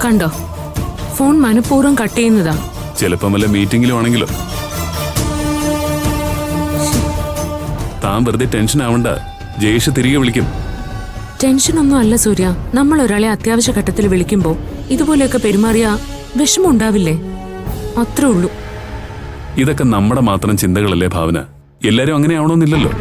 കണ്ടോ, ഫോൺ മനഃപൂർവ്വം കട്ട് ചെയ്യുന്നതാ. ചിലപ്പം വല്ല മീറ്റിംഗിലും ആണെങ്കിലോ. താൻ വെറുതെ ടെൻഷൻ ആവണ്ട, ജയേഷ് തിരികെ വിളിക്കും. ടെൻഷനൊന്നും അല്ല സൂര്യ, നമ്മൾ ഒരാളെ അത്യാവശ്യ ഘട്ടത്തിൽ വിളിക്കുമ്പോ ഇതുപോലെയൊക്കെ പെരുമാറിയാ വിഷമം ഉണ്ടാവില്ലേ? അത്രേ ഉള്ളൂ. ഇതൊക്കെ നമ്മുടെ മാത്രം ചിന്തകളല്ലേ ഭാവന, എല്ലാരും അങ്ങനെ ആവണമെന്നില്ലല്ലോ.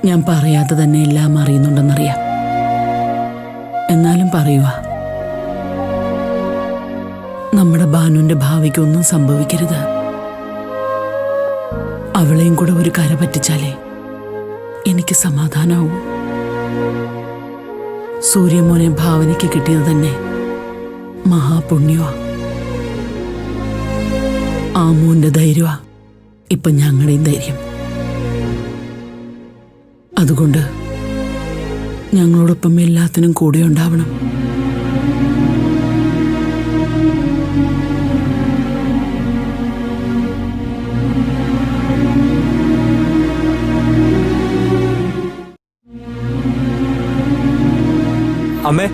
ഞാൻ പറയാതെ തന്നെ എല്ലാം അറിയുന്നുണ്ടെന്നറിയാം. എന്നാലും പറയുക, നമ്മുടെ ബാനുവിന്റെ ഭാവിക്കൊന്നും സംഭവിക്കരുത്. അവളെയും കൂടെ ഒരു കര പറ്റിച്ചാലേ എനിക്ക് സമാധാനാവും. സൂര്യമോനെ ഭാവനയ്ക്ക് കിട്ടിയത് തന്നെ മഹാപുണ്യമാ. ആ മോന്റെ ധൈര്യമാ ഇപ്പൊ ഞങ്ങളുടെയും ധൈര്യം. അതുകൊണ്ട് ഞങ്ങളോടൊപ്പം എല്ലാത്തിനും കൂടെ ഉണ്ടാവണം. അമ്മേ,